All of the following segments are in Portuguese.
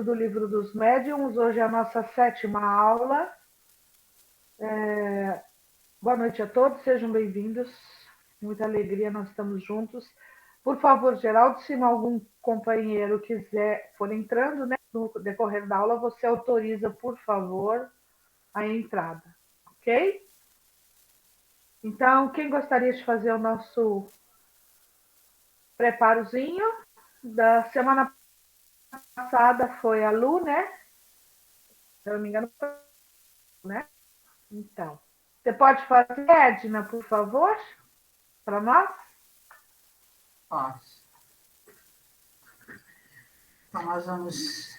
do Livro dos Médiuns. Hoje é a nossa 7ª aula. Boa noite a todos, sejam bem-vindos. Muita alegria, nós estamos juntos. Por favor, Geraldo, se algum companheiro for entrando, né, no decorrer da aula, você autoriza, por favor, a entrada, ok? Então, quem gostaria de fazer o nosso preparozinho? Da semana passada foi a Lu, né? Se eu não me engano, né? Então, você pode fazer, Edna, por favor, para nós? Posso. Então, nós vamos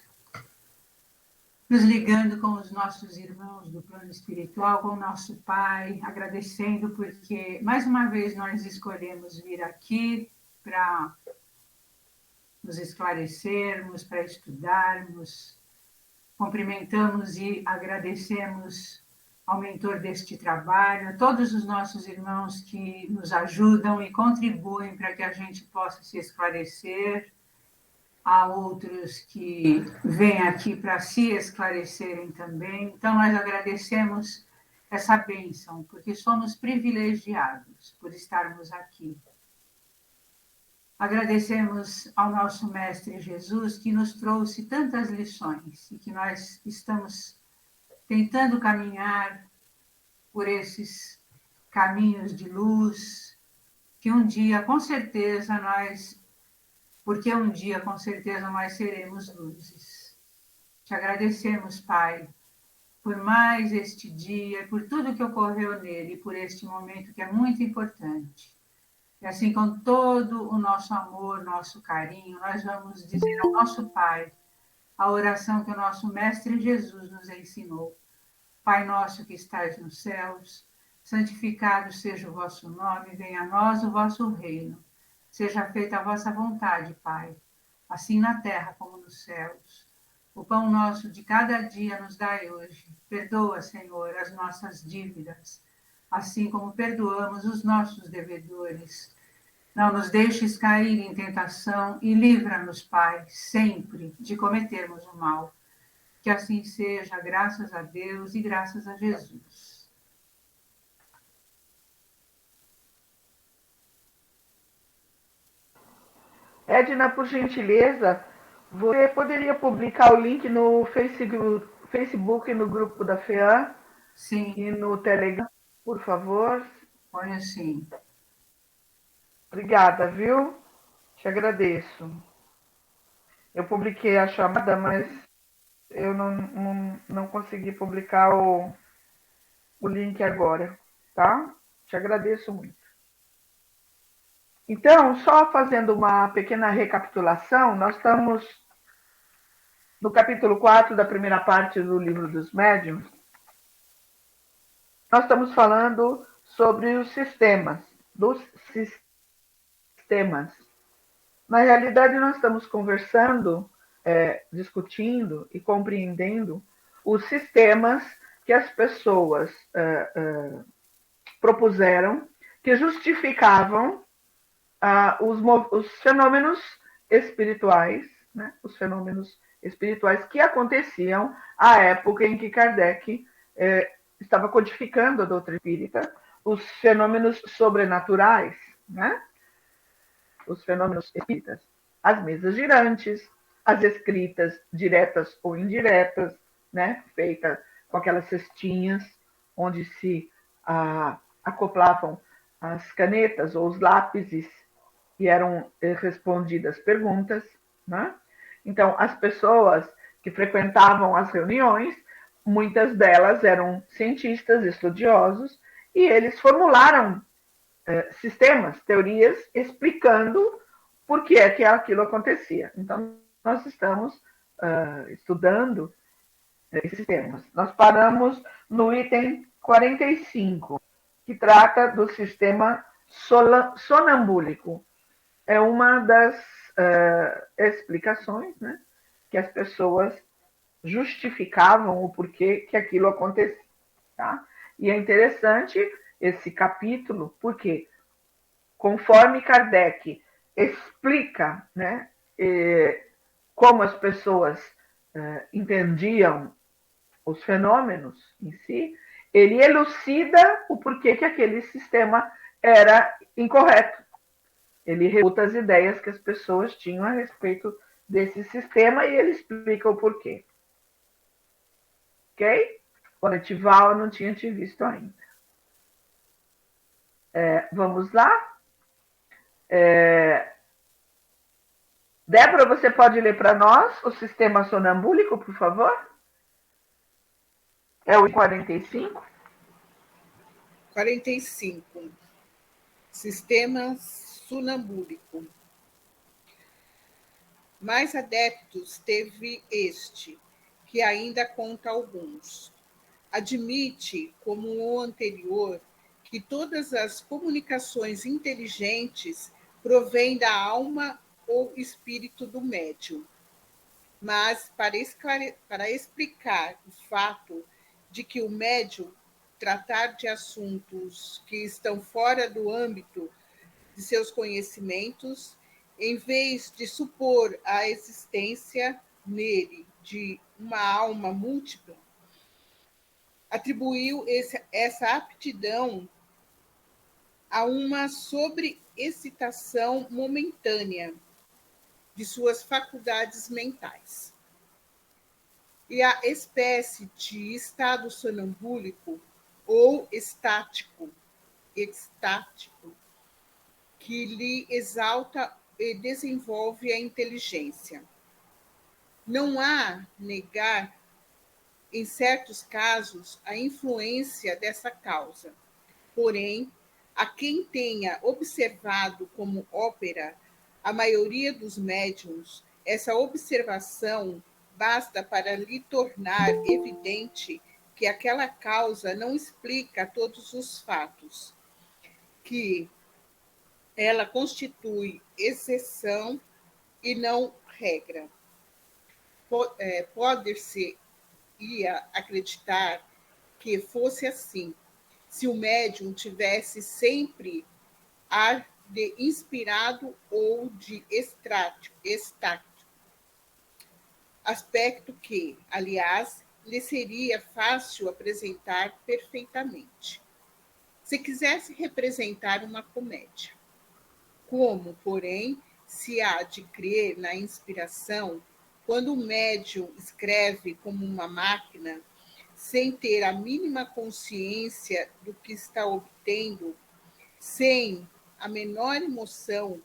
nos ligando com os nossos irmãos do plano espiritual, com o nosso Pai, agradecendo porque, mais uma vez, nós escolhemos vir aqui para nos esclarecermos, para estudarmos. Cumprimentamos e agradecemos ao mentor deste trabalho, a todos os nossos irmãos que nos ajudam e contribuem para que a gente possa se esclarecer. Há outros que vêm aqui para se esclarecerem também. Então, nós agradecemos essa bênção, porque somos privilegiados por estarmos aqui. Agradecemos ao nosso Mestre Jesus, que nos trouxe tantas lições e que nós estamos tentando caminhar por esses caminhos de luz, que um dia, com certeza, porque um dia, com certeza, nós seremos luzes. Te agradecemos, Pai, por mais este dia, por tudo que ocorreu nele, por este momento que é muito importante. E assim, com todo o nosso amor, nosso carinho, nós vamos dizer ao nosso Pai a oração que o nosso Mestre Jesus nos ensinou. Pai nosso que estais nos céus, santificado seja o vosso nome, venha a nós o vosso reino. Seja feita a vossa vontade, Pai, assim na terra como nos céus. O pão nosso de cada dia nos dai hoje. Perdoa, Senhor, as nossas dívidas, assim como perdoamos os nossos devedores. Não nos deixes cair em tentação e livra-nos, Pai, sempre de cometermos o mal. Que assim seja, graças a Deus e graças a Jesus. Edna, por gentileza, você poderia publicar o link no Facebook e no grupo da FEAM Sim, e no Telegram, por favor? põe assim. Obrigada, viu? Te agradeço. Eu publiquei a chamada, mas eu não consegui publicar o link agora, tá? Te agradeço muito. Então, só fazendo uma pequena recapitulação, nós estamos no capítulo 4 da primeira parte do Livro dos Médiuns. Nós estamos falando sobre os dos sistemas. Na realidade, nós estamos conversando, discutindo e compreendendo os sistemas que as pessoas propuseram, que justificavam os fenômenos espirituais, né? Os fenômenos espirituais que aconteciam à época em que Kardec estava codificando a doutrina espírita, os fenômenos sobrenaturais, né? Os fenômenos espíritas, as mesas girantes, as escritas diretas ou indiretas, né? Feitas com aquelas cestinhas onde se acoplavam as canetas ou os lápis e eram respondidas perguntas, né? Então, as pessoas que frequentavam as reuniões, muitas delas eram cientistas, estudiosos, e eles formularam sistemas, teorias, explicando por que é que aquilo acontecia. Então, nós estamos estudando esses sistemas. Nós paramos no item 45, que trata do sistema sonambúlico. É uma das explicações, né, que as pessoas justificavam o porquê que aquilo acontecia. Tá? E é interessante esse capítulo, porque conforme Kardec explica, né, como as pessoas entendiam os fenômenos em si, ele elucida o porquê que aquele sistema era incorreto. Ele refuta as ideias que as pessoas tinham a respeito desse sistema e ele explica o porquê. Ok? O Etival não tinha te visto ainda. Vamos lá? Débora, você pode ler para nós o sistema sonambúlico, por favor? É o 45. 45. Sistema sonambúlico. Mais adeptos teve este, que ainda conta alguns. Admite, como o anterior, que todas as comunicações inteligentes provêm da alma ou espírito do médium. Mas, para explicar o fato de que o médium tratar de assuntos que estão fora do âmbito de seus conhecimentos, em vez de supor a existência nele de uma alma múltipla, atribuiu essa aptidão a uma sobreexcitação momentânea de suas faculdades mentais. E a espécie de estado sonambúlico ou estático, que lhe exalta e desenvolve a inteligência. Não há negar, em certos casos, a influência dessa causa. Porém, a quem tenha observado como ópera a maioria dos médiuns, essa observação basta para lhe tornar evidente que aquela causa não explica todos os fatos, que ela constitui exceção e não regra. Pode-se acreditar que fosse assim, se o médium tivesse sempre ar de inspirado ou de estático, aspecto que, aliás, lhe seria fácil apresentar perfeitamente. Se quisesse representar uma comédia, como, porém, se há de crer na inspiração, quando o médium escreve como uma máquina, sem ter a mínima consciência do que está obtendo, sem a menor emoção,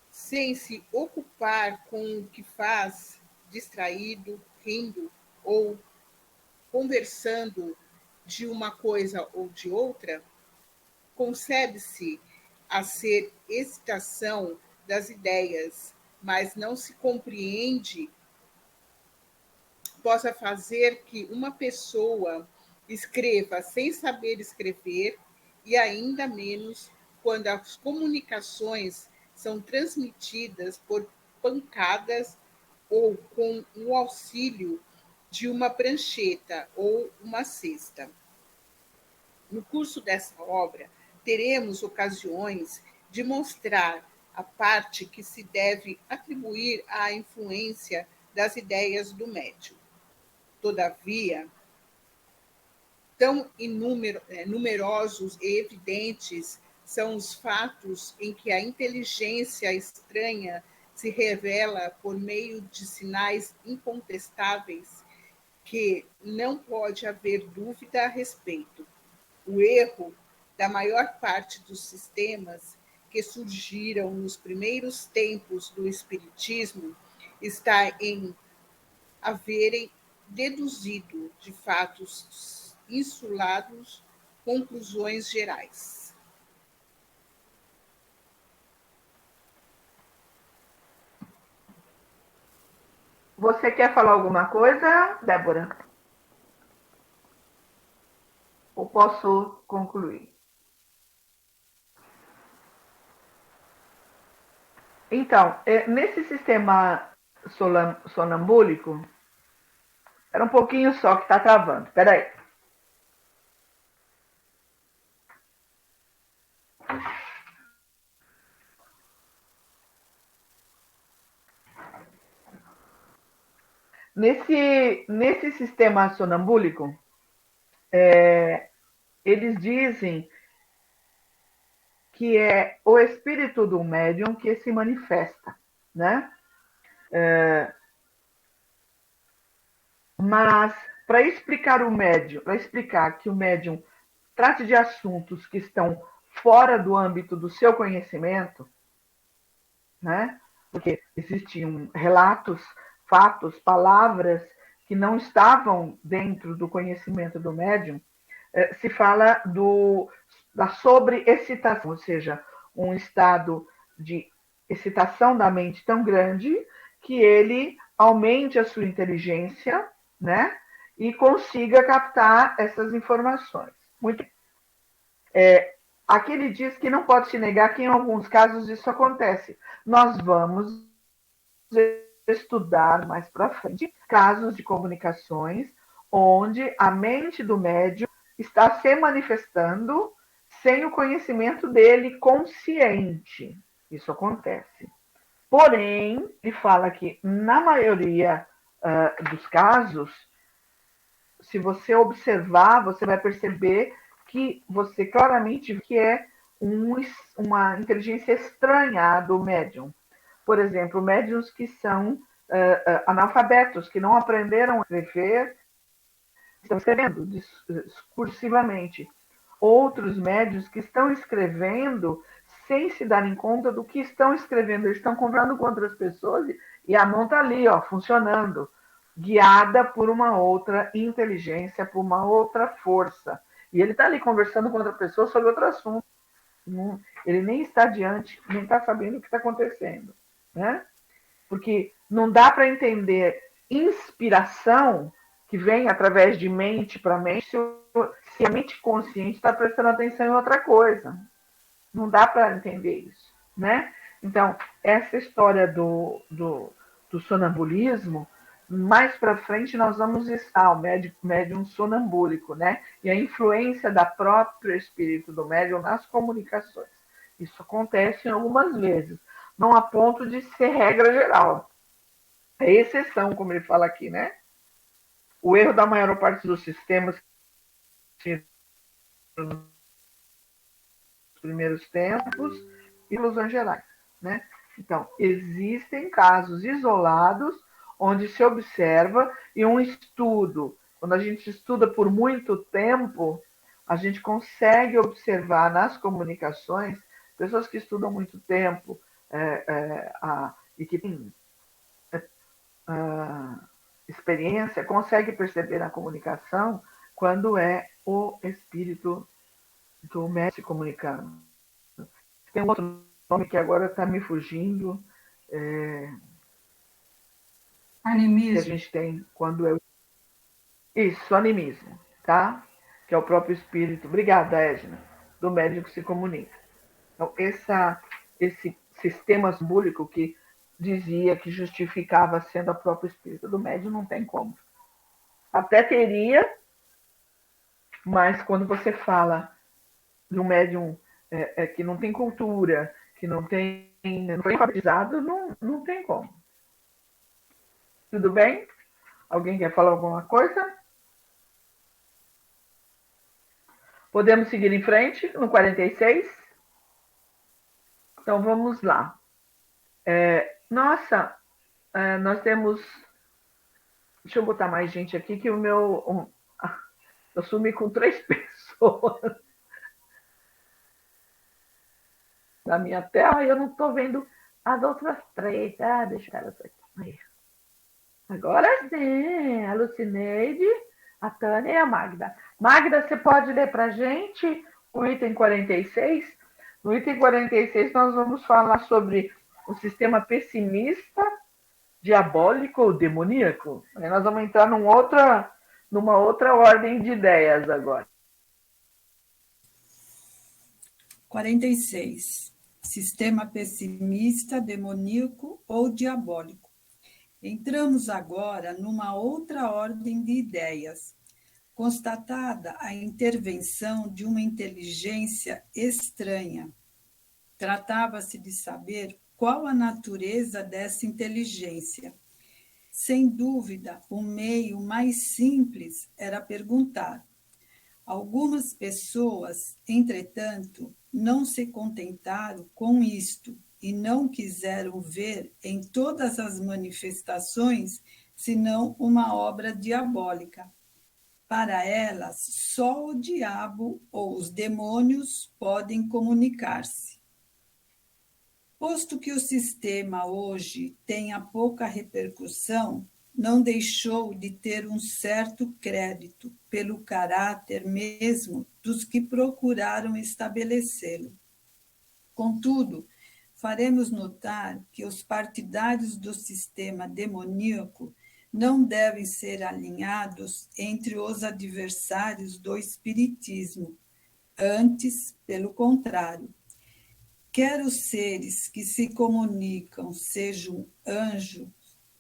sem se ocupar com o que faz, distraído, rindo ou conversando de uma coisa ou de outra, concebe-se a ser excitação das ideias, mas não se compreende possa fazer que uma pessoa escreva sem saber escrever e ainda menos quando as comunicações são transmitidas por pancadas ou com o auxílio de uma prancheta ou uma cesta. No curso dessa obra, teremos ocasiões de mostrar a parte que se deve atribuir à influência das ideias do médium. Todavia, tão numerosos e evidentes são os fatos em que a inteligência estranha se revela por meio de sinais incontestáveis que não pode haver dúvida a respeito. O erro da maior parte dos sistemas que surgiram nos primeiros tempos do espiritismo está em haverem deduzido de fatos insulados conclusões gerais. Você quer falar alguma coisa, Débora? Ou posso concluir? Então, nesse sistema sonambúlico, era um pouquinho só que está travando. Espera aí. Nesse sistema sonambúlico, eles dizem que é o espírito do médium que se manifesta, né? Mas para explicar que o médium trate de assuntos que estão fora do âmbito do seu conhecimento, né? Porque existiam relatos, fatos, palavras que não estavam dentro do conhecimento do médium, se fala da sobreexcitação, ou seja, um estado de excitação da mente tão grande que ele aumente a sua inteligência, né? E consiga captar essas informações. Muito. Aqui ele diz que não pode se negar que em alguns casos isso acontece. Nós vamos estudar mais para frente casos de comunicações onde a mente do médium está se manifestando sem o conhecimento dele consciente. Isso acontece. Porém, ele fala que na maioria dos casos, se você observar, você vai perceber que você claramente vê que é uma inteligência estranha do médium. Por exemplo, médiuns que são analfabetos, que não aprenderam a escrever, estão escrevendo discursivamente. Outros médiuns que estão escrevendo sem se darem conta do que estão escrevendo. Eles estão conversando com outras pessoas e a mão está ali, ó, funcionando, guiada por uma outra inteligência, por uma outra força. E ele está ali conversando com outra pessoa sobre outro assunto. Ele nem está diante, nem está sabendo o que está acontecendo, né? Porque não dá para entender inspiração que vem através de mente para mente se a mente consciente está prestando atenção em outra coisa. Não dá para entender isso, né? Então, essa história do sonambulismo, mais para frente nós vamos estar o médium sonambúlico, né? E a influência da própria espírito do médium nas comunicações. Isso acontece algumas vezes, não a ponto de ser regra geral. É exceção, como ele fala aqui, né? O erro da maior parte dos sistemas nos primeiros tempos e ilusões gerais, né? Então, existem casos isolados onde se observa e um estudo, quando a gente estuda por muito tempo, a gente consegue observar nas comunicações pessoas que estudam muito tempo e que têm experiência, consegue perceber na comunicação quando é o espírito do mestre comunicando. Tem um outro nome que agora está me fugindo, que a Animismo. gente tem quando é isso, animismo, tá? Que é o próprio espírito, obrigada, Edna, do médium que se comunica. Então, esse sistema simbólico que dizia que justificava sendo o próprio espírito do médium, não tem como. Até teria, mas quando você fala de um médium que não tem cultura, que não foi alfabetizado, não tem como. Tudo bem? Alguém quer falar alguma coisa? Podemos seguir em frente no 46? Então vamos lá. Nossa, nós temos. Deixa eu botar mais gente aqui que o meu. Eu sumi com 3 pessoas na minha tela e eu não estou vendo as outras 3. Deixa elas aqui. Aí. Agora sim, a Lucineide, a Tânia e a Magda. Magda, você pode ler para a gente o item 46? No item 46, nós vamos falar sobre o sistema pessimista, diabólico ou demoníaco. Aí nós vamos entrar numa outra ordem de ideias agora. 46. Sistema pessimista, demoníaco ou diabólico. Entramos agora numa outra ordem de ideias. Constatada a intervenção de uma inteligência estranha. Tratava-se de saber qual a natureza dessa inteligência. Sem dúvida, o meio mais simples era perguntar. Algumas pessoas, entretanto, não se contentaram com isto e não quiseram ver em todas as manifestações senão uma obra diabólica. Para elas, só o diabo ou os demônios podem comunicar-se. Posto que o sistema hoje tenha pouca repercussão, não deixou de ter um certo crédito pelo caráter mesmo dos que procuraram estabelecê-lo. Contudo, faremos notar que os partidários do sistema demoníaco não devem ser alinhados entre os adversários do espiritismo, antes, pelo contrário. Quer os seres que se comunicam sejam anjos,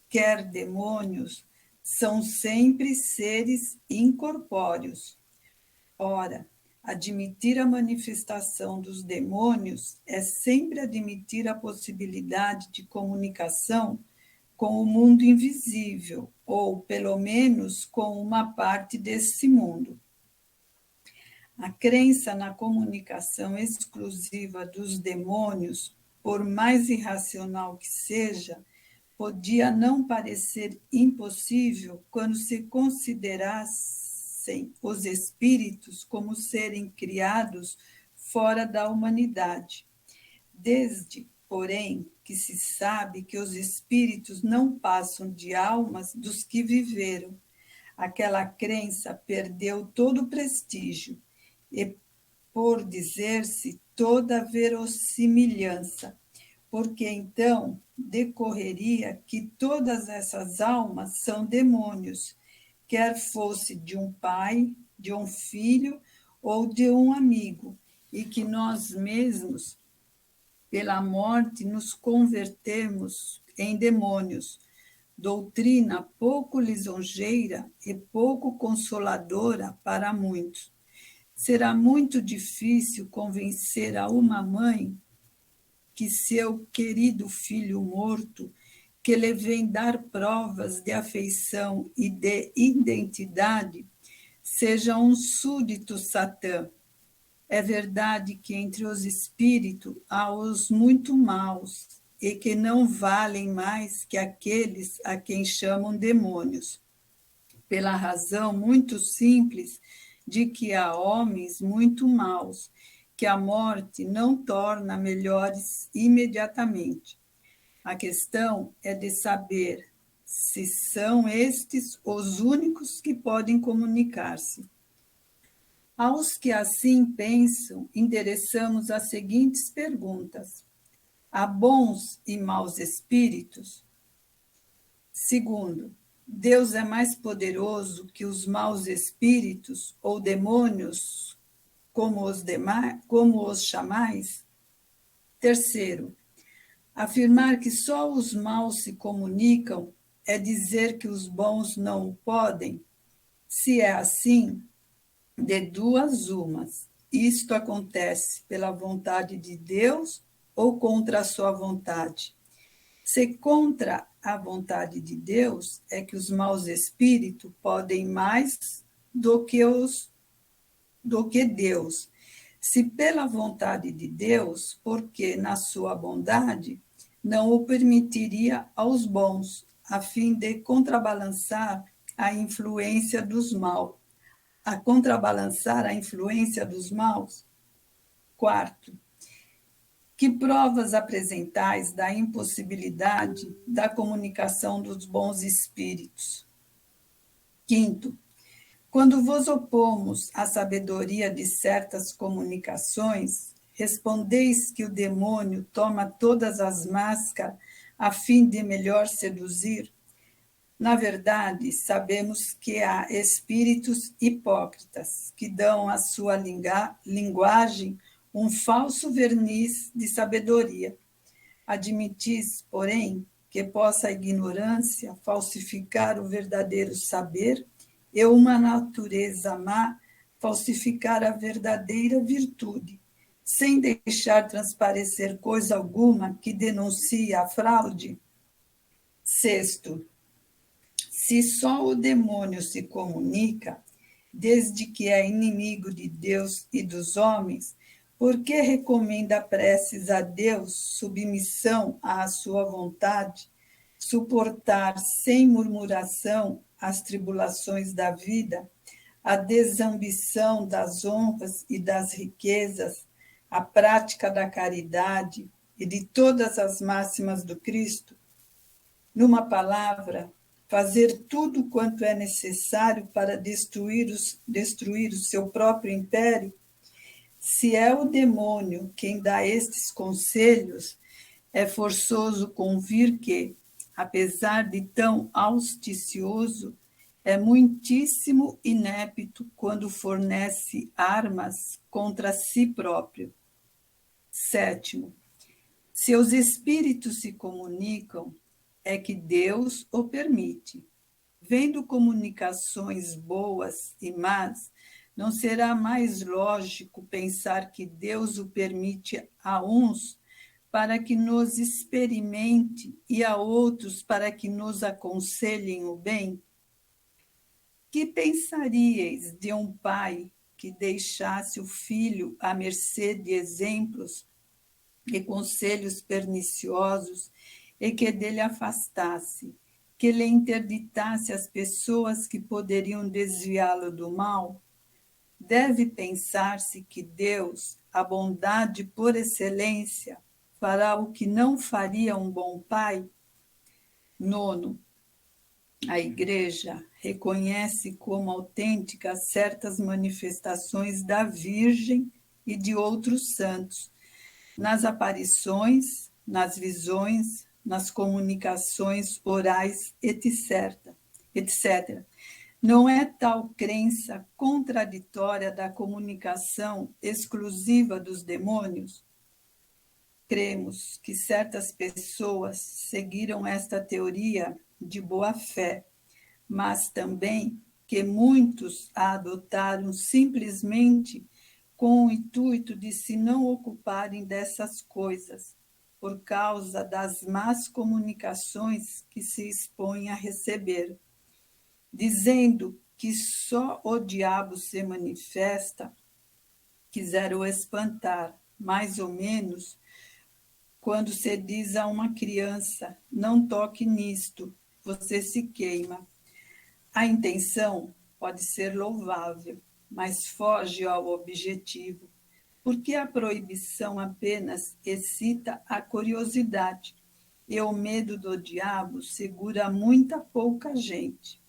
quer demônios, são sempre seres incorpóreos. Ora, admitir a manifestação dos demônios é sempre admitir a possibilidade de comunicação com o mundo invisível, ou, pelo menos, com uma parte desse mundo. A crença na comunicação exclusiva dos demônios, por mais irracional que seja, podia não parecer impossível quando se considerassem os espíritos como serem criados fora da humanidade. Desde, porém, que se sabe que os espíritos não passam de almas dos que viveram, aquela crença perdeu todo o prestígio e, por dizer-se, toda a verossimilhança, porque então decorreria que todas essas almas são demônios, quer fosse de um pai, de um filho ou de um amigo, e que nós mesmos, pela morte, nos convertemos em demônios. Doutrina pouco lisonjeira e pouco consoladora para muitos. Será muito difícil convencer a uma mãe que seu querido filho morto, que lhe vem dar provas de afeição e de identidade, seja um súdito Satã. É verdade que entre os espíritos há os muito maus e que não valem mais que aqueles a quem chamam demônios, pela razão muito simples de que há homens muito maus, que a morte não torna melhores imediatamente. A questão é de saber se são estes os únicos que podem comunicar-se. Aos que assim pensam, endereçamos as seguintes perguntas: há bons e maus espíritos? Segundo, Deus é mais poderoso que os maus espíritos ou demônios, como os chamais? Terceiro, afirmar que só os maus se comunicam é dizer que os bons não o podem? Se é assim, de duas umas, isto acontece pela vontade de Deus ou contra a sua vontade? Se contra a vontade de Deus, é que os maus espíritos podem mais do que Deus. Se pela vontade de Deus, porque na sua bondade não o permitiria aos bons, a fim de contrabalançar a influência dos maus. A contrabalançar a influência dos maus? Quarto, que provas apresentais da impossibilidade da comunicação dos bons espíritos? Quinto, quando vos opomos à sabedoria de certas comunicações, respondeis que o demônio toma todas as máscaras a fim de melhor seduzir? Na verdade, sabemos que há espíritos hipócritas que dão à sua linguagem um falso verniz de sabedoria. Admitis, porém, que possa a ignorância falsificar o verdadeiro saber e uma natureza má falsificar a verdadeira virtude, sem deixar transparecer coisa alguma que denuncie a fraude? Sexto, Se só o demônio se comunica, desde que é inimigo de Deus e dos homens, por que recomenda preces a Deus, submissão à sua vontade, suportar sem murmuração as tribulações da vida, a desambição das honras e das riquezas, a prática da caridade e de todas as máximas do Cristo? Numa palavra, fazer tudo quanto é necessário para destruir o seu próprio império? Se é o demônio quem dá estes conselhos, é forçoso convir que, apesar de tão auspicioso, é muitíssimo inepto quando fornece armas contra si próprio. 7. Se os espíritos se comunicam, é que Deus o permite. Vendo comunicações boas e más, não será mais lógico pensar que Deus o permite a uns para que nos experimente e a outros para que nos aconselhem o bem? Que pensaríeis de um pai que deixasse o filho à mercê de exemplos e conselhos perniciosos e que dele afastasse, que lhe interditasse as pessoas que poderiam desviá-lo do mal? Deve pensar-se que Deus, a bondade por excelência, fará o que não faria um bom pai? 9. A Igreja reconhece como autênticas certas manifestações da Virgem e de outros santos, nas aparições, nas visões, nas comunicações orais, etc. Não é tal crença contraditória da comunicação exclusiva dos demônios? Cremos que certas pessoas seguiram esta teoria de boa fé, mas também que muitos a adotaram simplesmente com o intuito de se não ocuparem dessas coisas, por causa das más comunicações que se expõem a receber, dizendo que só o diabo se manifesta. Quiseram espantar, mais ou menos, quando se diz a uma criança: não toque nisto, você se queima. A intenção pode ser louvável, mas foge ao objetivo, porque a proibição apenas excita a curiosidade e o medo do diabo segura muita pouca gente.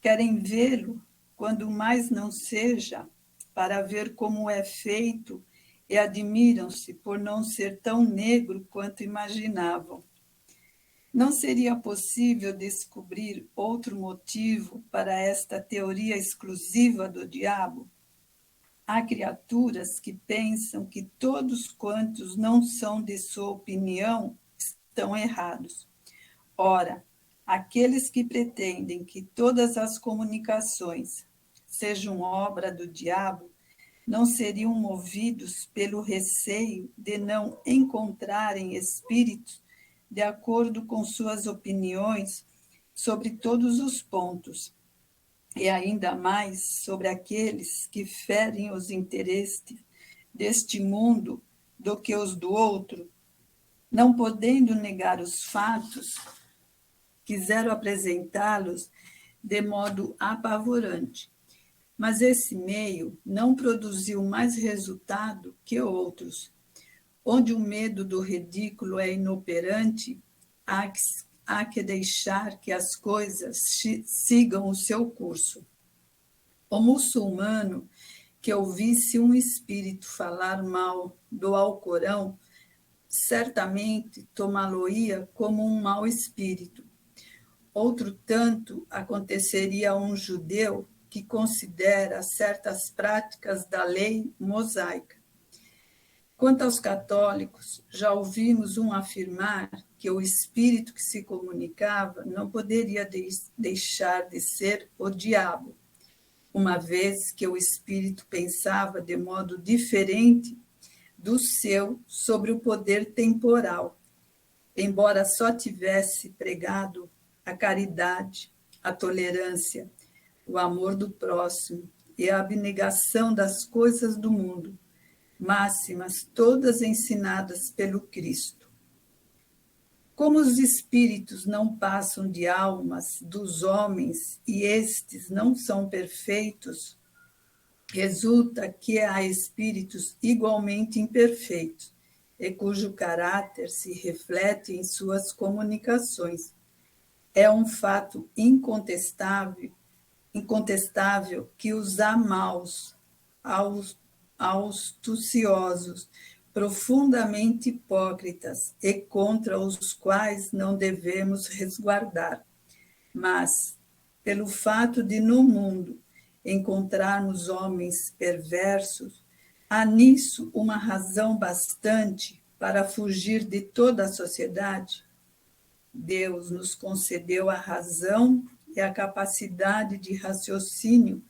Querem vê-lo, quando mais não seja, para ver como é feito, e admiram-se por não ser tão negro quanto imaginavam. Não seria possível descobrir outro motivo para esta teoria exclusiva do diabo? Há criaturas que pensam que todos quantos não são de sua opinião estão errados. Ora, aqueles que pretendem que todas as comunicações sejam obra do diabo não seriam movidos pelo receio de não encontrarem espíritos de acordo com suas opiniões sobre todos os pontos, e ainda mais sobre aqueles que ferem os interesses deste mundo do que os do outro? Não podendo negar os fatos, quiseram apresentá-los de modo apavorante. Mas esse meio não produziu mais resultado que outros. Onde o medo do ridículo é inoperante, há que deixar que as coisas sigam o seu curso. O muçulmano que ouvisse um espírito falar mal do Alcorão, certamente tomá-lo-ia como um mau espírito. Outro tanto aconteceria a um judeu que considera certas práticas da lei mosaica. Quanto aos católicos, já ouvimos um afirmar que o espírito que se comunicava não poderia deixar de ser o diabo, uma vez que o espírito pensava de modo diferente do seu sobre o poder temporal, embora só tivesse pregado a caridade, a tolerância, o amor do próximo e a abnegação das coisas do mundo, máximas todas ensinadas pelo Cristo. Como os espíritos não passam de almas dos homens e estes não são perfeitos, resulta que há espíritos igualmente imperfeitos e cujo caráter se reflete em suas comunicações. É um fato incontestável que os há maus, astuciosos, profundamente hipócritas e contra os quais não devemos resguardar. Mas, pelo fato de no mundo encontrarmos homens perversos, há nisso uma razão bastante para fugir de toda a sociedade? Deus nos concedeu a razão e a capacidade de raciocínio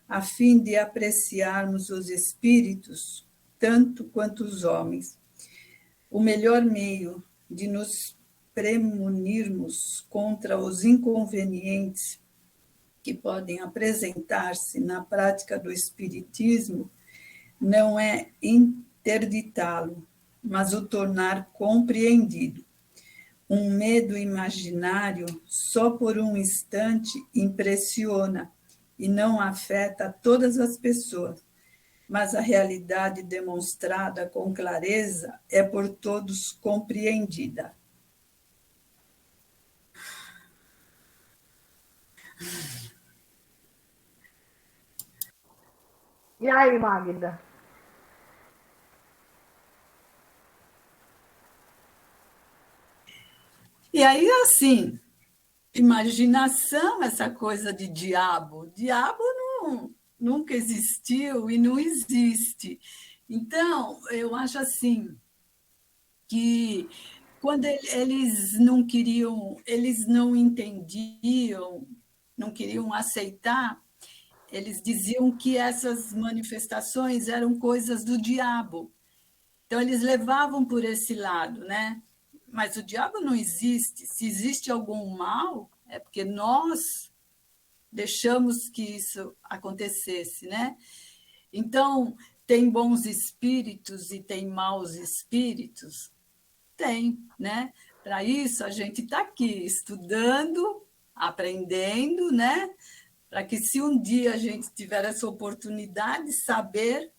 a fim de apreciarmos os espíritos tanto quanto os homens. O melhor meio de nos premunirmos contra os inconvenientes que podem apresentar-se na prática do espiritismo não é interditá-lo, mas o tornar compreendido. Um medo imaginário, só por um instante, impressiona e não afeta todas as pessoas, mas a realidade demonstrada com clareza é por todos compreendida. E aí, Magda? E aí, assim, imaginação, essa coisa de diabo. Diabo nunca existiu e não existe. Então, eu acho assim, que quando eles não queriam, eles não entendiam, não queriam aceitar, eles diziam que essas manifestações eram coisas do diabo. Então, eles levavam por esse lado, né? Mas o diabo não existe. Se existe algum mal, é porque nós deixamos que isso acontecesse, né? Então, tem bons espíritos e tem maus espíritos? Tem, né? Para isso, a gente está aqui estudando, aprendendo, né? Para que, se um dia a gente tiver essa oportunidade, saber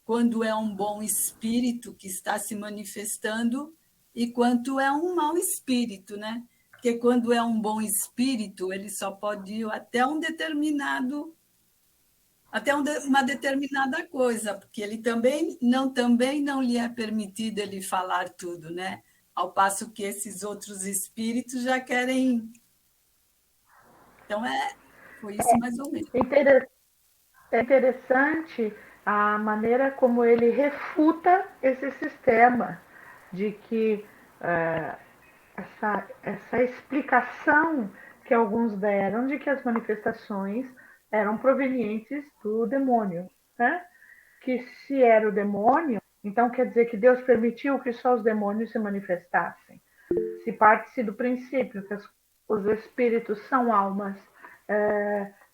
quando é um bom espírito que está se manifestando e quanto é um mau espírito, né? Porque quando é um bom espírito, ele só pode ir até uma determinada coisa, porque ele também não lhe é permitido ele falar tudo, né? Ao passo que esses outros espíritos já querem. Então, foi isso mais ou menos. É interessante a maneira como ele refuta esse sistema de que essa explicação que alguns deram de que as manifestações eram provenientes do demônio, né? Que se era o demônio, então quer dizer que Deus permitiu que só os demônios se manifestassem. Se parte-se do princípio que os espíritos são almas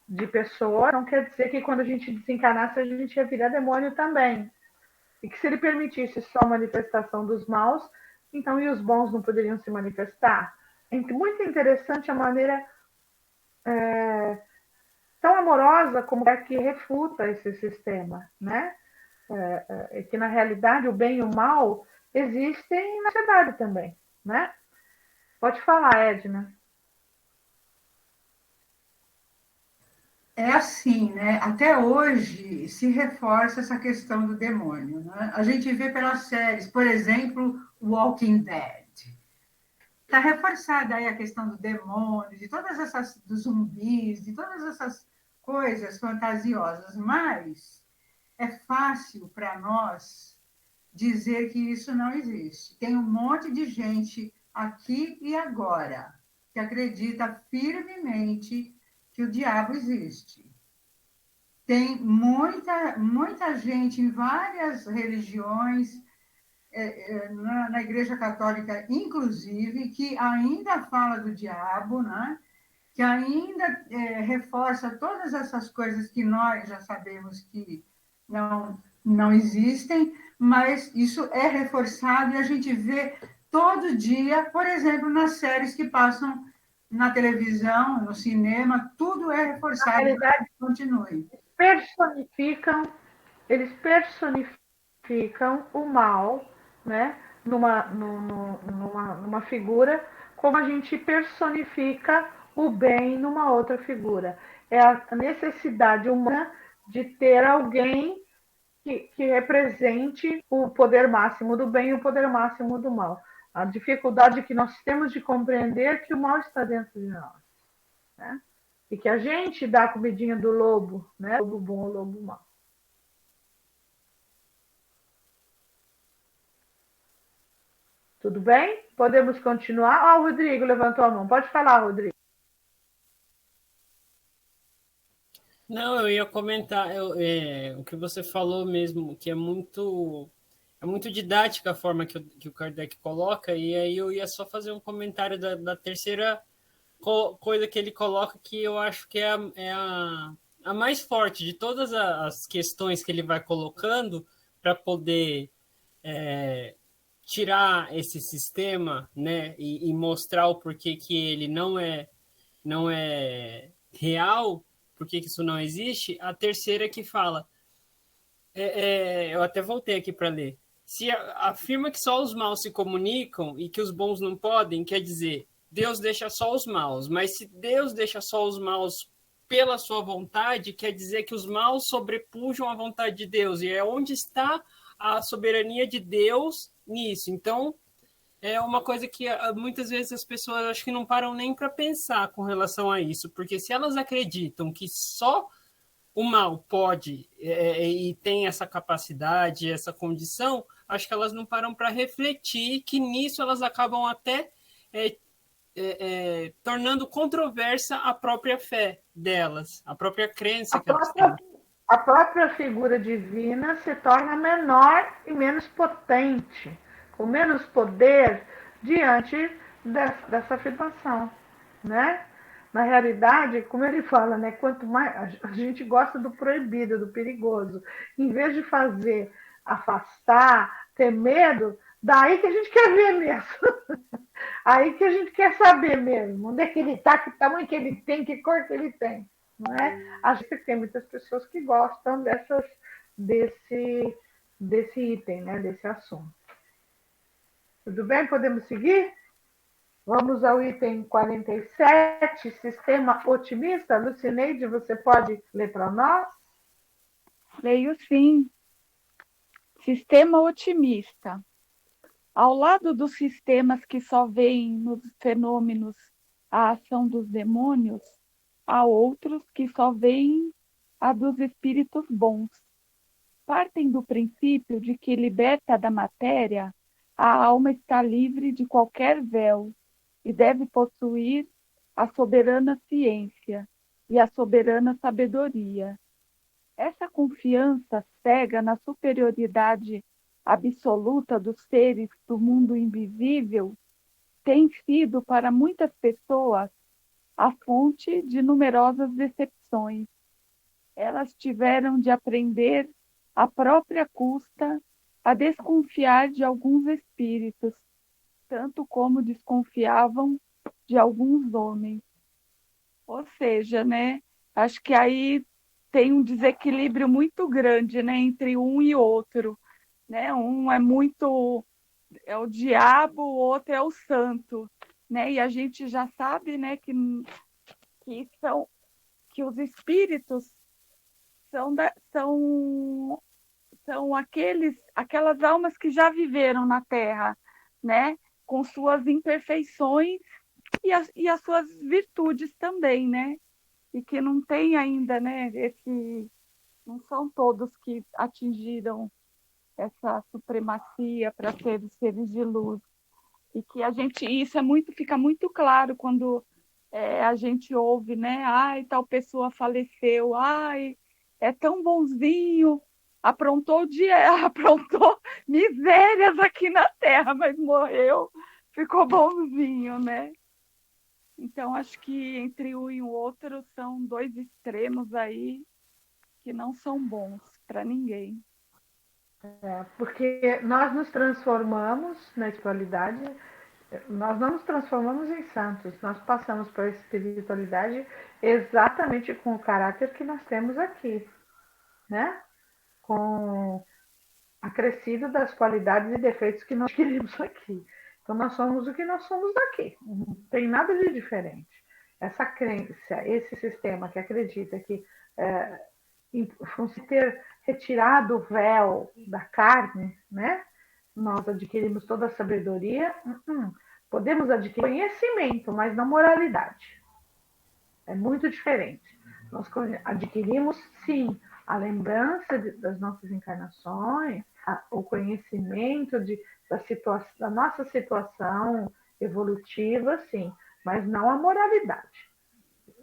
de pessoas, não quer dizer que quando a gente desencarnasse a gente ia virar demônio também. E que se ele permitisse só a manifestação dos maus, então e os bons não poderiam se manifestar? É muito interessante a maneira tão amorosa como é que refuta esse sistema, né? Que na realidade o bem e o mal existem na sociedade também, né? Pode falar, Edna. É assim, né? Até hoje se reforça essa questão do demônio, né? A gente vê pelas séries, por exemplo, Walking Dead. Está reforçada aí a questão do demônio, de todas essas dos zumbis, de todas essas coisas fantasiosas, mas é fácil para nós dizer que isso não existe. Tem um monte de gente aqui e agora que acredita firmemente que o diabo existe. Tem muita gente em várias religiões, na Igreja Católica, inclusive, que ainda fala do diabo, né? que ainda reforça todas essas coisas que nós já sabemos que não existem, mas isso é reforçado e a gente vê todo dia, por exemplo, nas séries que passam na televisão, no cinema, tudo é Na reforçado para realidade, que continue. personificam, eles personificam o mal, né? Numa figura, como a gente personifica o bem numa outra figura. É a necessidade humana de ter alguém que represente o poder máximo do bem e o poder máximo do mal. A dificuldade que nós temos de compreender que o mal está dentro de nós, né? E que a gente dá a comidinha do lobo, né? Lobo bom ou lobo mau. Tudo bem? Podemos continuar? O Rodrigo levantou a mão. Pode falar, Rodrigo. Não, eu ia comentar o que você falou mesmo, que é muito didática a forma que o Kardec coloca, e aí eu ia só fazer um comentário da terceira coisa que ele coloca, que eu acho que a mais forte de todas as questões que ele vai colocando para poder tirar esse sistema, né, e mostrar o porquê que ele não é real, porque isso não existe. A terceira que fala, eu até voltei aqui para ler, se afirma que só os maus se comunicam e que os bons não podem, quer dizer, Deus deixa só os maus, mas se Deus deixa só os maus pela sua vontade, quer dizer que os maus sobrepujam a vontade de Deus, e é onde está a soberania de Deus nisso. Então, é uma coisa que muitas vezes as pessoas acho que não param nem para pensar com relação a isso, porque se elas acreditam que só o mal pode e tem essa capacidade, essa condição, acho que elas não param para refletir que nisso elas acabam até tornando controversa a própria fé delas, a própria crença que elas têm. A própria figura divina se torna menor e menos potente, com menos poder diante dessa afirmação, né? Na realidade, como ele fala, né, quanto mais a gente gosta do proibido, do perigoso, em vez de fazer afastar, ter medo, daí que a gente quer ver mesmo. Aí que a gente quer saber mesmo, onde é que ele está, que tamanho que ele tem, que cor que ele tem. Não é? A gente tem muitas pessoas que gostam desse item, né, desse assunto. Tudo bem? Podemos seguir? Vamos ao item 47, sistema otimista. Lucineide, você pode ler para nós? Leio sim. Sistema otimista. Ao lado dos sistemas que só veem nos fenômenos a ação dos demônios, há outros que só veem a dos espíritos bons. Partem do princípio de que, liberta da matéria, a alma está livre de qualquer véu e deve possuir a soberana ciência e a soberana sabedoria. Essa confiança cega na superioridade absoluta dos seres do mundo invisível tem sido para muitas pessoas a fonte de numerosas decepções. Elas tiveram de aprender à própria custa a desconfiar de alguns espíritos, tanto como desconfiavam de alguns homens. Ou seja, né, acho que aí tem um desequilíbrio muito grande, né, entre um e outro. Né? Um é o diabo, o outro é o santo, né? E a gente já sabe, né, que os espíritos são aquelas almas que já viveram na Terra, né? Com suas imperfeições e as suas virtudes também, né? E que não tem ainda, né? Não são todos que atingiram essa supremacia para ser seres de luz. E que isso fica muito claro quando a gente ouve, né? Ai, tal pessoa faleceu, ai, é tão bonzinho, aprontou aprontou misérias aqui na Terra, mas morreu, ficou bonzinho, né? Então, acho que entre um e o outro são dois extremos aí que não são bons para ninguém. Porque nós nos transformamos na espiritualidade, nós não nos transformamos em santos, nós passamos para a espiritualidade exatamente com o caráter que nós temos aqui, né? Com acrescido das qualidades e defeitos que nós queremos aqui. Então, nós somos o que nós somos daqui, não tem nada de diferente. Essa crença, esse sistema que acredita que ter retirado o véu da carne, né? Nós adquirimos toda a sabedoria. Podemos adquirir conhecimento, mas não moralidade. É muito diferente. Nós adquirimos, sim, a lembrança das nossas encarnações, o conhecimento da nossa situação evolutiva, sim, mas não a moralidade,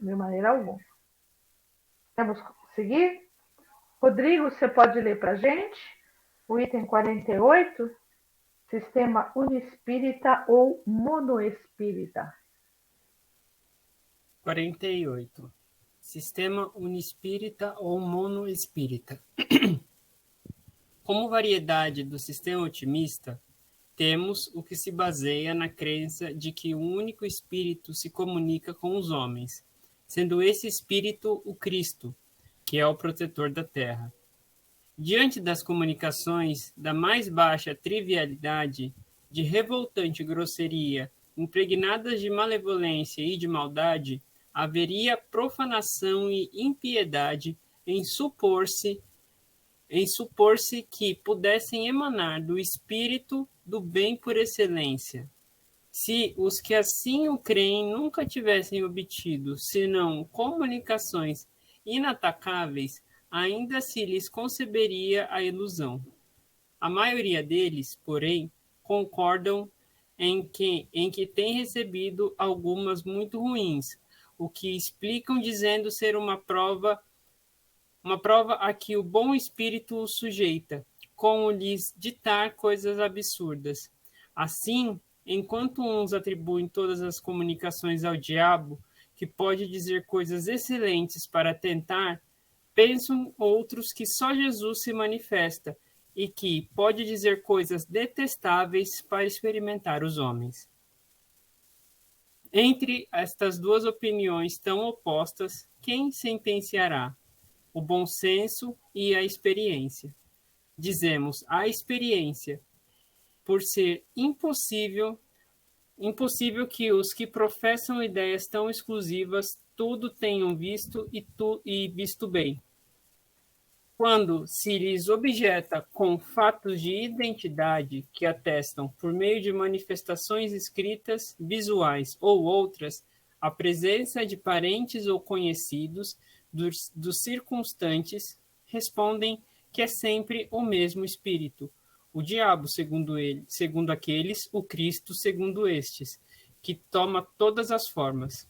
de maneira alguma. Vamos seguir? Rodrigo, você pode ler para a gente o item 48, sistema unispírita ou monoespírita. 48. Sistema unispírita ou monoespírita. Como variedade do sistema otimista, temos o que se baseia na crença de que um único espírito se comunica com os homens, sendo esse espírito o Cristo, que é o protetor da Terra. Diante das comunicações da mais baixa trivialidade, de revoltante grosseria, impregnadas de malevolência e de maldade, haveria profanação e impiedade em supor-se que pudessem emanar do espírito do bem por excelência. Se os que assim o creem nunca tivessem obtido, senão comunicações inatacáveis, ainda se lhes conceberia a ilusão. A maioria deles, porém, concordam em que têm recebido algumas muito ruins, o que explicam dizendo ser uma prova a que o bom espírito os sujeita, como lhes ditar coisas absurdas. Assim, enquanto uns atribuem todas as comunicações ao diabo, que pode dizer coisas excelentes para tentar, pensam outros que só Jesus se manifesta e que pode dizer coisas detestáveis para experimentar os homens. Entre estas duas opiniões tão opostas, quem sentenciará? O bom senso e a experiência. Dizemos a experiência, por ser impossível que os que professam ideias tão exclusivas tudo tenham visto e visto bem. Quando se lhes objeta com fatos de identidade que atestam, por meio de manifestações escritas, visuais ou outras, a presença de parentes ou conhecidos dos circunstantes, respondem que é sempre o mesmo espírito, o diabo segundo aqueles, o Cristo segundo estes, que toma todas as formas.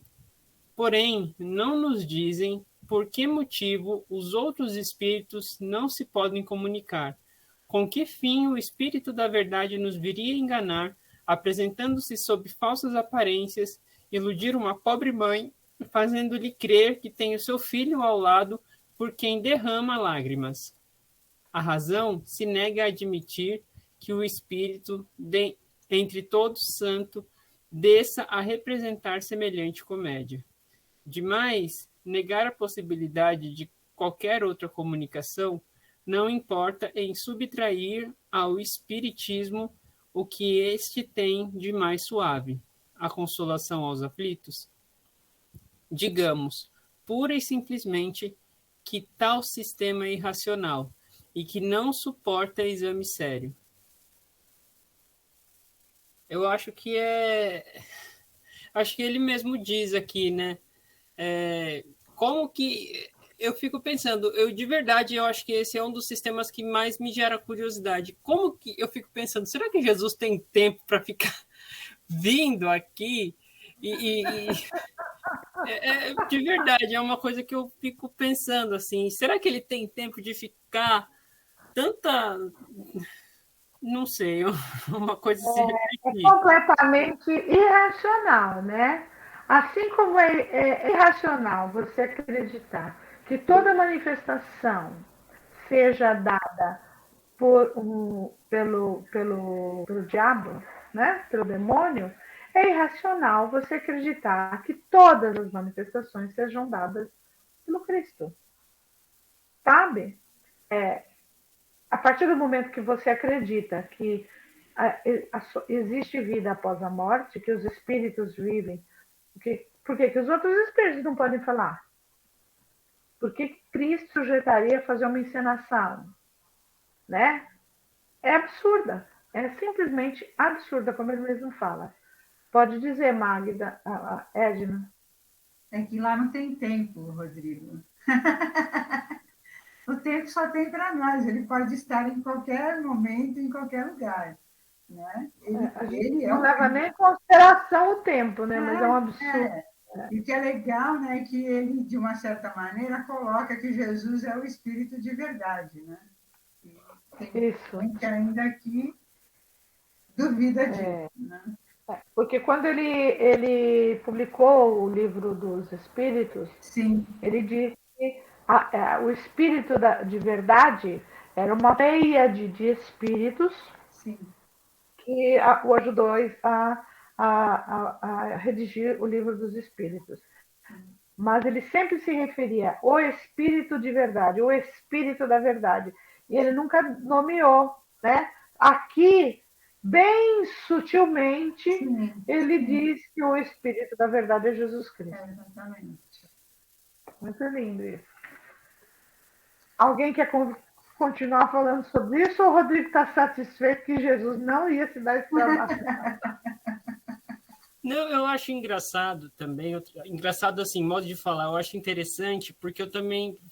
Porém, não nos dizem por que motivo os outros espíritos não se podem comunicar, com que fim o espírito da verdade nos viria enganar, apresentando-se sob falsas aparências, iludir uma pobre mãe, fazendo-lhe crer que tem o seu filho ao lado por quem derrama lágrimas. A razão se nega a admitir que o espírito, entre todos santo, desça a representar semelhante comédia. Demais, negar a possibilidade de qualquer outra comunicação não importa em subtrair ao espiritismo o que este tem de mais suave, a consolação aos aflitos. Digamos, pura e simplesmente, que tal sistema é irracional e que não suporta exame sério. Eu acho que ele mesmo diz aqui, né? Como que eu fico pensando, de verdade, eu acho que esse é um dos sistemas que mais me gera curiosidade. Como que eu fico pensando, será que Jesus tem tempo para ficar vindo aqui? De verdade, é uma coisa que eu fico pensando assim, será que ele tem tempo de ficar tanta, não sei, uma coisa assim. É completamente irracional, né? Assim como é irracional você acreditar que toda manifestação seja dada pelo diabo, né? Pelo demônio, é irracional você acreditar que todas as manifestações sejam dadas pelo Cristo. Sabe? A partir do momento que você acredita que existe vida após a morte, que os espíritos vivem, por que os outros espíritos não podem falar? Por que Cristo sujeitaria a fazer uma encenação? Né? É absurda. É simplesmente absurda, como ele mesmo fala. Pode dizer, Magda, a Edna. É que lá não tem tempo, Rodrigo. O tempo só tem para nós, ele pode estar em qualquer momento, em qualquer lugar. Né? A gente Ele não leva nem em consideração o tempo, né? Mas é um absurdo. E o que é legal, né, é que ele, de uma certa maneira, coloca que Jesus é o Espírito de verdade. Né? E tem gente ainda que duvida disso. Né? Porque quando ele publicou o livro dos Espíritos, Sim. ele disse que o Espírito de verdade era uma pleiade de espíritos. Sim. Que o ajudou a redigir o livro dos Espíritos. Mas ele sempre se referia ao Espírito de verdade, o Espírito da verdade. E ele nunca nomeou. Né? Aqui, bem sutilmente, ele diz que o Espírito da verdade é Jesus Cristo. Exatamente. Muito lindo isso. Alguém quer continuar falando sobre isso ou o Rodrigo está satisfeito que Jesus não ia se dar esse trabalho? Não, eu acho engraçado também, engraçado assim, modo de falar, eu acho interessante, porque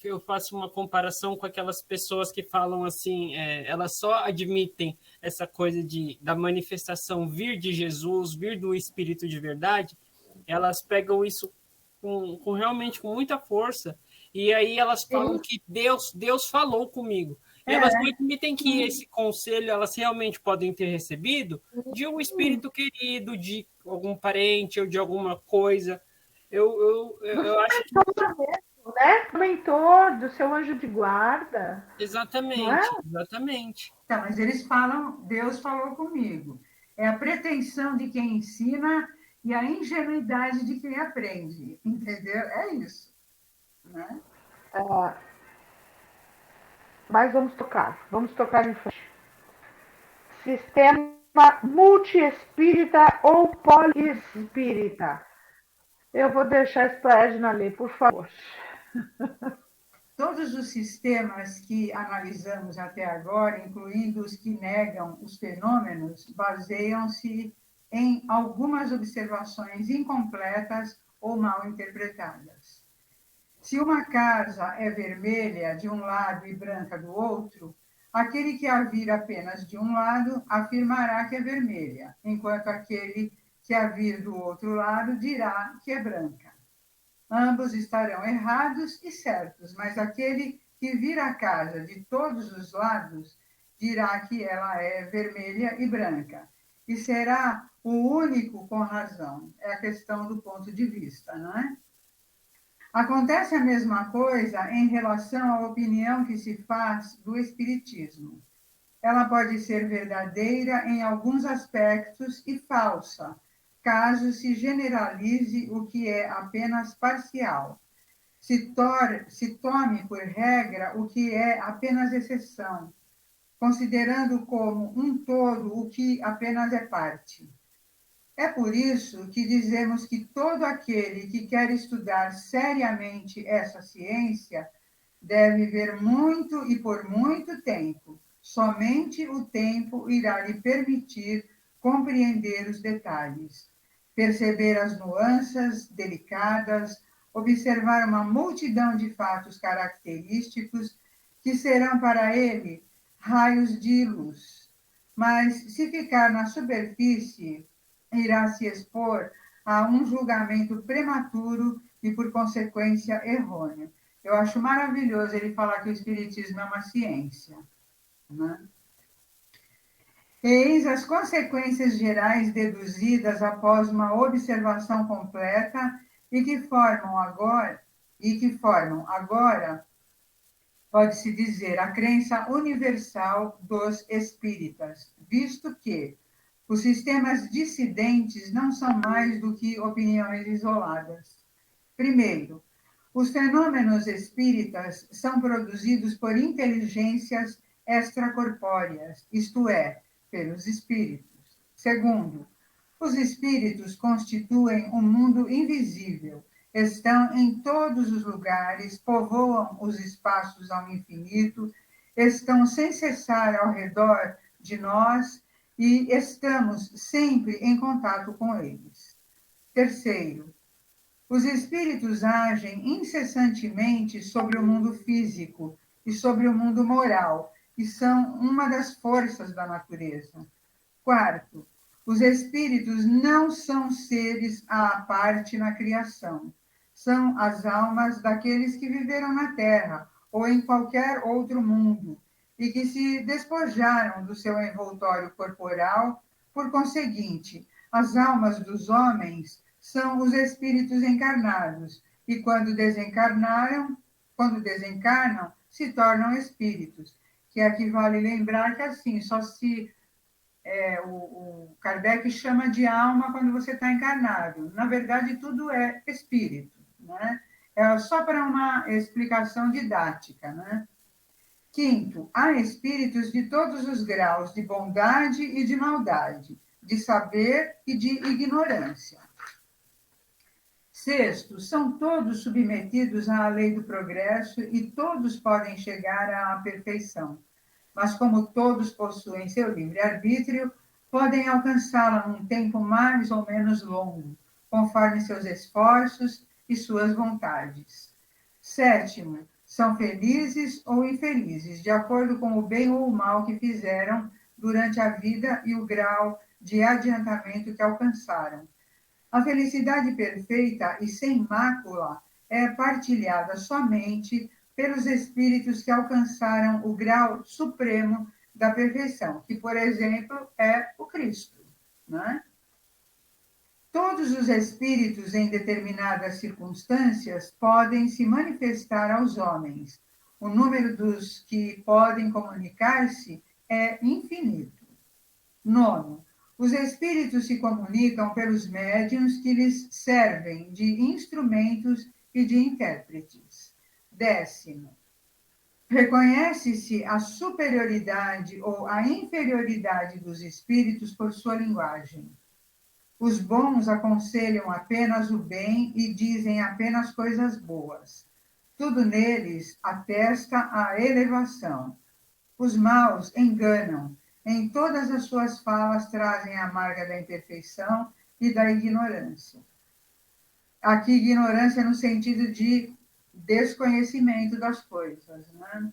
eu faço uma comparação com aquelas pessoas que falam assim, elas só admitem essa coisa da manifestação vir de Jesus, vir do Espírito de verdade, elas pegam isso realmente com muita força, e aí elas falam que Deus falou comigo. E elas não admitem que esse conselho elas realmente podem ter recebido de um espírito querido, de algum parente ou de alguma coisa. Eu acho que... né? Mentor, do seu anjo de guarda. Exatamente, exatamente. Tá, mas eles falam, Deus falou comigo. É a pretensão de quem ensina e a ingenuidade de quem aprende. Entendeu? É isso. Né? Mas vamos tocar em frente. Sistema multiespírita ou poliespírita. Eu vou deixar isso para a Edna ler, por favor. Todos os sistemas que analisamos até agora, incluindo os que negam os fenômenos, baseiam-se em algumas observações incompletas ou mal interpretadas. Se uma casa é vermelha de um lado e branca do outro, aquele que a vir apenas de um lado afirmará que é vermelha, enquanto aquele que a vir do outro lado dirá que é branca. Ambos estarão errados e certos, mas aquele que vir a casa de todos os lados dirá que ela é vermelha e branca, e será o único com razão. É a questão do ponto de vista, não é? Acontece a mesma coisa em relação à opinião que se faz do Espiritismo. Ela pode ser verdadeira em alguns aspectos e falsa, caso se generalize o que é apenas parcial. Se tome por regra o que é apenas exceção, considerando como um todo o que apenas é parte. É por isso que dizemos que todo aquele que quer estudar seriamente essa ciência deve ver muito e por muito tempo. Somente o tempo irá lhe permitir compreender os detalhes, perceber as nuances delicadas, observar uma multidão de fatos característicos que serão para ele raios de luz. Mas, se ficar na superfície, irá se expor a um julgamento prematuro e, por consequência, errôneo. Eu acho maravilhoso ele falar que o Espiritismo é uma ciência. Né? Eis as consequências gerais deduzidas após uma observação completa e que formam agora, pode-se dizer, a crença universal dos espíritas, visto que os sistemas dissidentes não são mais do que opiniões isoladas. Primeiro, os fenômenos espíritas são produzidos por inteligências extracorpóreas, isto é, pelos espíritos. Segundo, os espíritos constituem um mundo invisível, estão em todos os lugares, povoam os espaços ao infinito, estão sem cessar ao redor de nós e estamos sempre em contato com eles. Terceiro, os espíritos agem incessantemente sobre o mundo físico e sobre o mundo moral, e são uma das forças da natureza. Quarto, os espíritos não são seres à parte na criação. São as almas daqueles que viveram na Terra ou em qualquer outro mundo e que se despojaram do seu envoltório corporal. Por conseguinte, as almas dos homens são os espíritos encarnados e quando desencarnam, se tornam espíritos. Que aqui vale lembrar que assim, só se o Kardec chama de alma quando você está encarnado. Na verdade, tudo é espírito, né? É só para uma explicação didática, né? Quinto, há espíritos de todos os graus de bondade e de maldade, de saber e de ignorância. Sexto, são todos submetidos à lei do progresso e todos podem chegar à perfeição. Mas como todos possuem seu livre-arbítrio, podem alcançá-la num tempo mais ou menos longo, conforme seus esforços e suas vontades. Sétimo, são felizes ou infelizes, de acordo com o bem ou o mal que fizeram durante a vida e o grau de adiantamento que alcançaram. A felicidade perfeita e sem mácula é partilhada somente pelos espíritos que alcançaram o grau supremo da perfeição, que, por exemplo, é o Cristo, né? Todos os espíritos, em determinadas circunstâncias, podem se manifestar aos homens. O número dos que podem comunicar-se é infinito. Nono, os espíritos se comunicam pelos médiuns que lhes servem de instrumentos e de intérpretes. Décimo, reconhece-se a superioridade ou a inferioridade dos espíritos por sua linguagem. Os bons aconselham apenas o bem e dizem apenas coisas boas. Tudo neles atesta a elevação. Os maus enganam. Em todas as suas falas trazem a marca da imperfeição e da ignorância. Aqui, ignorância no sentido de desconhecimento das coisas, né?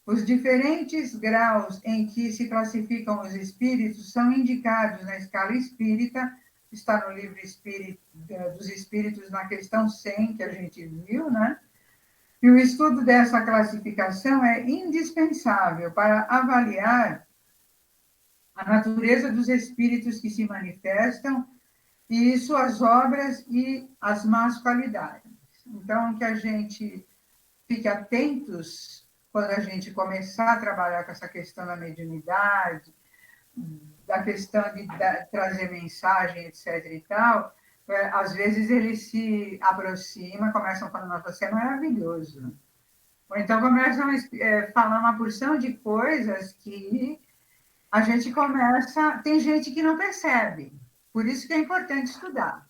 Os diferentes graus em que se classificam os espíritos são indicados na escala espírita, está no livro dos Espíritos, na questão 100, que a gente viu, né? E o estudo dessa classificação é indispensável para avaliar a natureza dos espíritos que se manifestam e suas obras e as más qualidades. Então, que a gente fique atentos quando a gente começar a trabalhar com essa questão da mediunidade, da questão de trazer mensagem, etc. e tal, às vezes ele se aproxima, começam falando, nossa, você é maravilhoso. Ou então começam a falar uma porção de coisas que a gente começa... Tem gente que não percebe. Por isso que é importante estudar.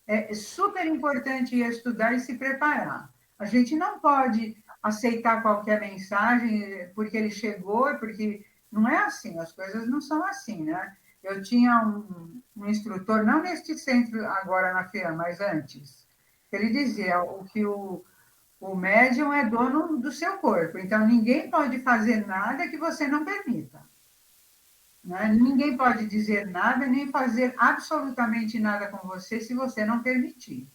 É super importante estudar e se preparar. A gente não pode aceitar qualquer mensagem porque ele chegou, porque não é assim, as coisas não são assim, né? Eu tinha um instrutor, não neste centro agora na feira, mas antes, ele dizia que o médium é dono do seu corpo, então ninguém pode fazer nada que você não permita. Né? Ninguém pode dizer nada, nem fazer absolutamente nada com você se você não permitir.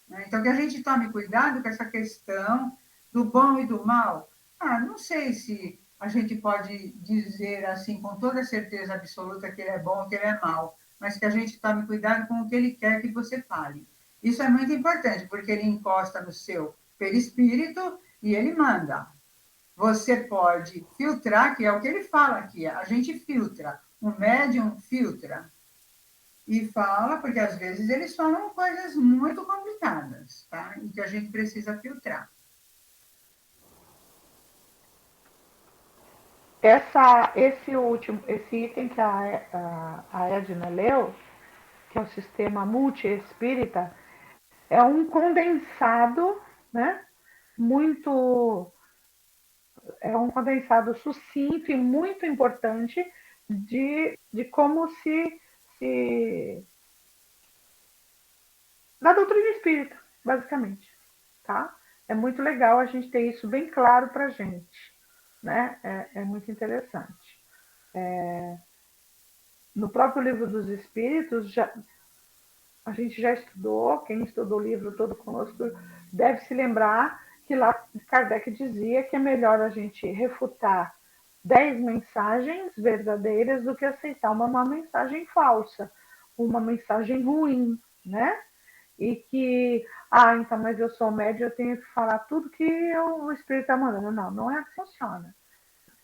Né? Então, que a gente tome cuidado com essa questão do bom e do mal. Não sei se a gente pode dizer assim com toda certeza absoluta que ele é bom, que ele é mau, mas que a gente tome cuidado com o que ele quer que você fale. Isso é muito importante, porque ele encosta no seu perispírito e ele manda. Você pode filtrar, que é o que ele fala aqui, a gente filtra, o médium filtra e fala, porque às vezes eles falam coisas muito complicadas, tá? E que a gente precisa filtrar. Esse item que a Edna leu, que é o sistema multiespírita, é um condensado, né? Muito, é um condensado sucinto e muito importante de como se da doutrina espírita, basicamente, tá? É muito legal a gente ter isso bem claro para a gente, né? É muito interessante. No próprio livro dos Espíritos, a gente já estudou, quem estudou o livro todo conosco deve se lembrar que lá Kardec dizia que é melhor a gente refutar 10 mensagens verdadeiras do que aceitar uma mensagem falsa, uma mensagem ruim, né? E que, então, mas eu sou médium, eu tenho que falar tudo que o Espírito está mandando. Não, não é assim que funciona.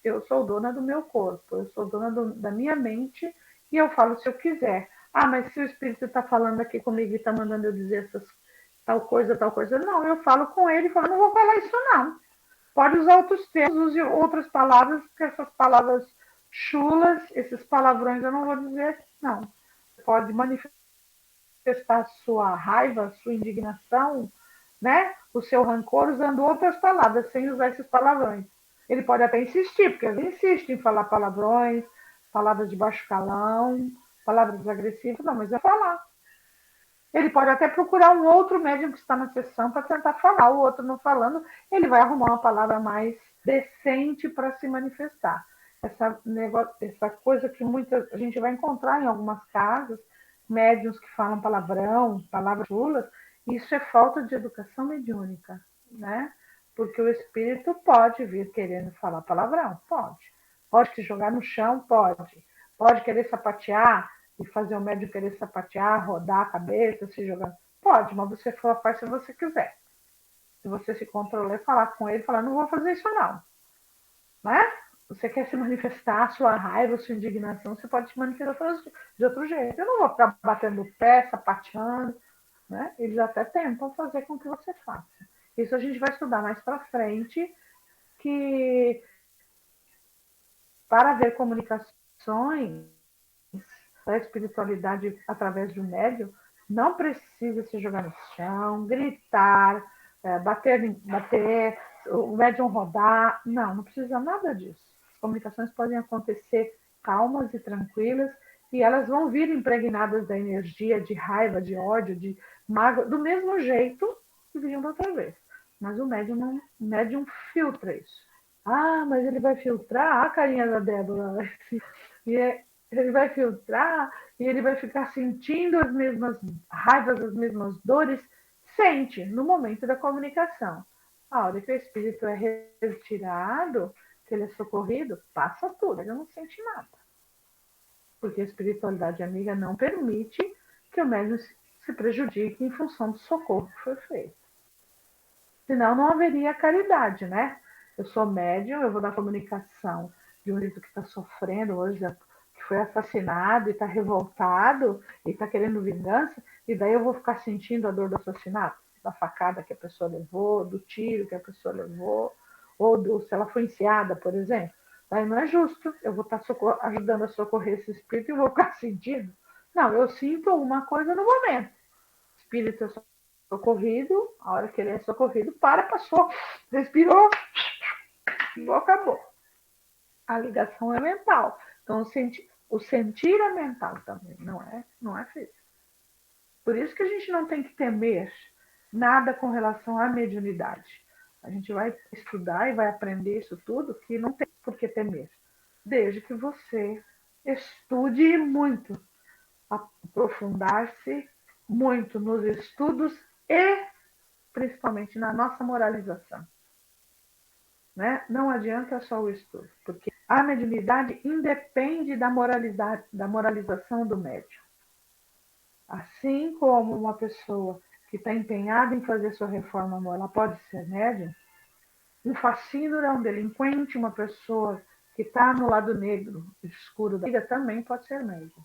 Eu sou dona do meu corpo, eu sou dona da minha mente e eu falo se eu quiser. Mas se o Espírito está falando aqui comigo e está mandando eu dizer tal coisa, não, eu falo com ele e falo, não vou falar isso não. Pode usar outros termos, use outras palavras, porque essas palavras chulas, esses palavrões eu não vou dizer, não. Pode manifestar sua raiva, sua indignação, né? O seu rancor usando outras palavras, sem usar esses palavrões. Ele pode até insistir, porque ele insiste em falar palavrões, palavras de baixo calão, palavras agressivas, não, mas é falar. Ele pode até procurar um outro médium que está na sessão para tentar falar, o outro não falando, ele vai arrumar uma palavra mais decente para se manifestar. Essa coisa que a gente vai encontrar em algumas casas, médiuns que falam palavrão, palavras chulas, isso é falta de educação mediúnica, né? Porque o espírito pode vir querendo falar palavrão, pode. Pode te jogar no chão, pode. Pode querer sapatear, e fazer o médium querer sapatear, rodar a cabeça, se jogar. Pode, mas você faz se você quiser. Se você se controlar e falar com ele, falar, não vou fazer isso não. Né? Você quer se manifestar a sua raiva, a sua indignação, você pode se manifestar de outro jeito. Eu não vou ficar batendo o pé, sapateando. Né? Eles até tentam fazer com que você faça. Isso a gente vai estudar mais para frente, que para haver comunicações da espiritualidade através do médium, não precisa se jogar no chão, gritar, bater, o médium rodar. Não precisa nada disso. As comunicações podem acontecer calmas e tranquilas e elas vão vir impregnadas da energia de raiva, de ódio, de mágoa, do mesmo jeito que vinham da outra vez. Mas o médium filtra isso. Mas ele vai filtrar a carinha da Débora. Ele vai filtrar e ele vai ficar sentindo as mesmas raivas, as mesmas dores, sente no momento da comunicação. A hora que o espírito é retirado, que ele é socorrido, passa tudo, ele não sente nada. Porque a espiritualidade amiga não permite que o médium se prejudique em função do socorro que foi feito. Senão não haveria caridade, né? Eu sou médium, eu vou dar comunicação de um espírito que está sofrendo, por exemplo, que foi assassinado e está revoltado e está querendo vingança, e daí eu vou ficar sentindo a dor do assassinato, da facada que a pessoa levou, do tiro que a pessoa levou, ou se ela foi enseada, por exemplo. Daí não é justo, eu vou estar ajudando a socorrer esse espírito e vou ficar sentindo. Não, eu sinto alguma coisa no momento. O espírito é socorrido, a hora que ele é socorrido, passou, respirou, acabou. A ligação é mental. Então, o sentir é mental também, não é físico. Por isso que a gente não tem que temer nada com relação à mediunidade. A gente vai estudar e vai aprender isso tudo que não tem por que temer. Desde que você estude muito, aprofundar-se muito nos estudos e principalmente na nossa moralização. né? Não adianta só o estudo, porque a mediunidade independe da moralidade, da moralização do médium. Assim como uma pessoa que está empenhada em fazer sua reforma moral, ela pode ser médium, um fascínora, um delinquente, uma pessoa que está no lado negro, escuro da vida, também pode ser médium.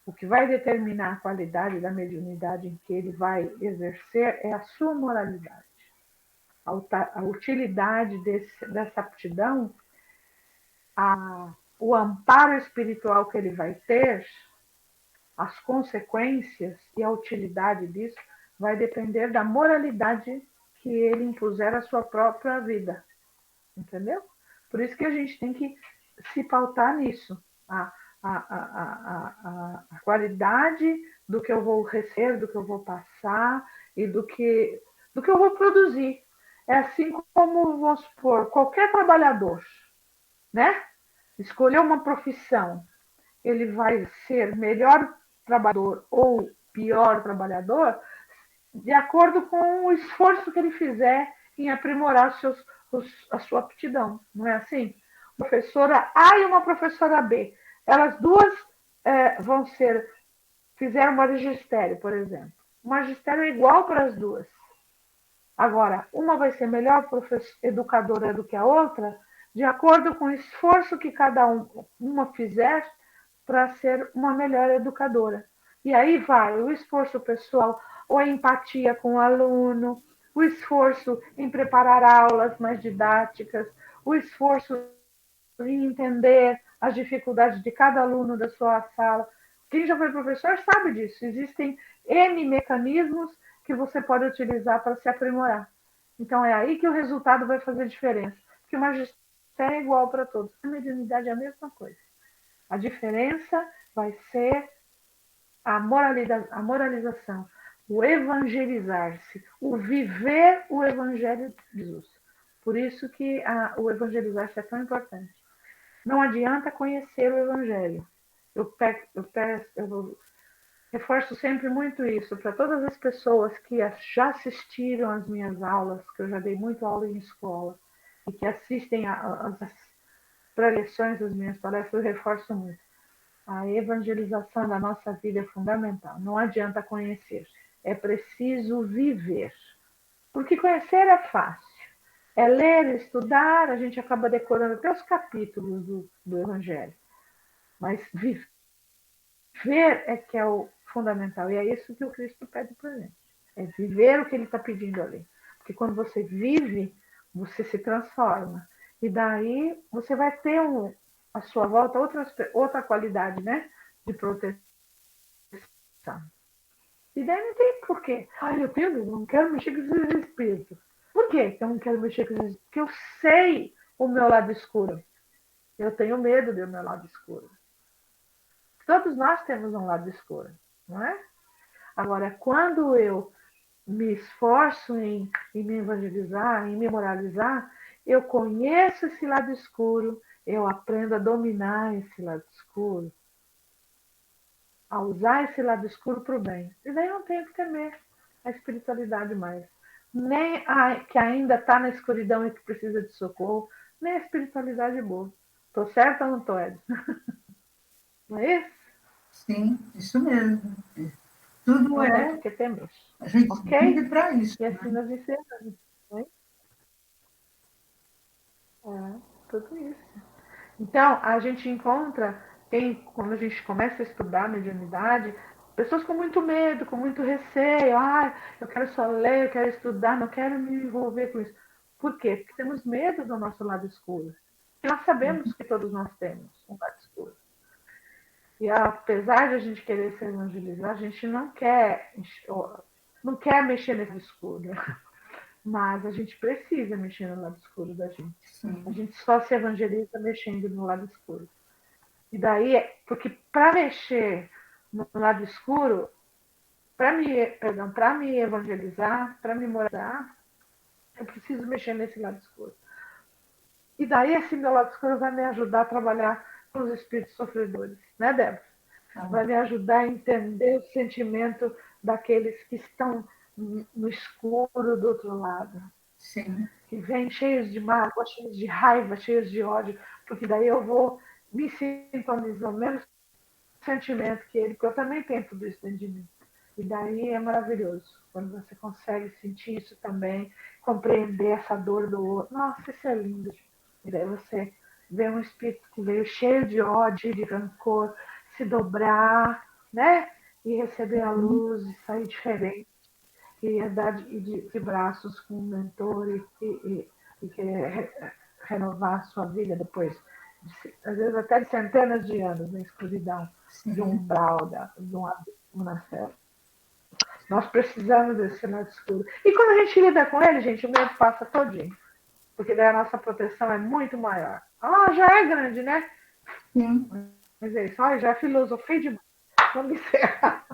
O que vai determinar a qualidade da mediunidade em que ele vai exercer é a sua moralidade. A utilidade dessa aptidão, o amparo espiritual que ele vai ter, as consequências e a utilidade disso vai depender da moralidade que ele impuser à sua própria vida. Entendeu? Por isso que a gente tem que se pautar nisso. A qualidade do que eu vou receber, do que eu vou passar e do que eu vou produzir. É assim como, vamos supor, qualquer trabalhador, né? Escolher uma profissão, ele vai ser melhor trabalhador ou pior trabalhador de acordo com o esforço que ele fizer em aprimorar a sua aptidão. Não é assim? Professora A e uma professora B. Elas duas fizeram magistério, por exemplo. O magistério é igual para as duas. Agora, uma vai ser melhor educadora do que a outra, de acordo com o esforço que cada uma fizer para ser uma melhor educadora. E aí vai o esforço pessoal, ou a empatia com o aluno, o esforço em preparar aulas mais didáticas, o esforço em entender as dificuldades de cada aluno da sua sala. Quem já foi professor sabe disso. Existem N mecanismos que você pode utilizar para se aprimorar. Então, é aí que o resultado vai fazer diferença. Porque o magistério é igual para todos. A mediunidade é a mesma coisa. A diferença vai ser a moralização, o evangelizar-se, o viver o evangelho de Jesus. Por isso que o evangelizar-se é tão importante. Não adianta conhecer o evangelho. Eu reforço sempre muito isso para todas as pessoas que já assistiram às minhas aulas, que eu já dei muito aula em escola, e que assistem às preleções das minhas palestras, eu reforço muito. A evangelização da nossa vida é fundamental. Não adianta conhecer, é preciso viver. Porque conhecer é fácil. É ler, estudar, a gente acaba decorando até os capítulos do Evangelho. Mas viver é que é o fundamental. E é isso que o Cristo pede para a gente. É viver o que ele está pedindo ali. Porque quando você vive, você se transforma. E daí você vai ter à sua volta outra qualidade, né? De proteção. E daí não tem porquê. Eu não quero mexer com esses espíritos. Por que eu não quero mexer com esses espíritos? Porque eu sei o meu lado escuro. Eu tenho medo do meu lado escuro. Todos nós temos um lado escuro, não é? Agora, quando eu me esforço em me evangelizar, em me moralizar, eu conheço esse lado escuro, eu aprendo a dominar esse lado escuro, a usar esse lado escuro para o bem. E daí não tenho que temer a espiritualidade mais. Nem a que ainda está na escuridão e que precisa de socorro, nem a espiritualidade boa. Estou certa ou não estou, Edson? Não é isso? Sim, isso mesmo. Tudo Não tem é. por que temer. A gente Ok? vive para isso. E assim nós encerramos. Né? Tudo isso. Então, a gente encontra, quando a gente começa a estudar mediunidade, pessoas com muito medo, com muito receio. Eu quero só ler, eu quero estudar, não quero me envolver com isso. Por quê? Porque temos medo do nosso lado escuro. E nós sabemos que todos nós temos um lado escuro. E apesar de a gente querer se evangelizar, a gente não quer mexer nesse escuro. Mas a gente precisa mexer no lado escuro da gente. Sim. A gente só se evangeliza mexendo no lado escuro. E daí, porque para mexer no lado escuro, para me evangelizar, para me morar, eu preciso mexer nesse lado escuro. E daí esse meu lado escuro vai me ajudar a trabalhar com os espíritos sofredores, né, Débora? Vai me ajudar a entender o sentimento daqueles que estão no escuro do outro lado. Sim. Que vêm cheios de mágoa, cheios de raiva, cheios de ódio, porque daí eu vou me sintonizar no mesmo sentimento que ele, porque eu também tenho tudo isso dentro de mim. E daí é maravilhoso, quando você consegue sentir isso também, compreender essa dor do outro. Nossa, isso é lindo. E daí você vê um espírito que veio cheio de ódio, de rancor, se dobrar, né? E receber a luz e sair diferente. E andar de braços com o mentor e querer renovar a sua vida depois, às vezes até de centenas de anos na escuridão, de um Sim. umbral, de um abismo na selva. Nós precisamos desse lado escuro. E quando a gente lida com ele, gente, o medo passa todinho. Porque daí a nossa proteção é muito maior. Ah, já é grande, né? Sim. Mas é isso. Ah, já filosofei demais. Vamos encerrar.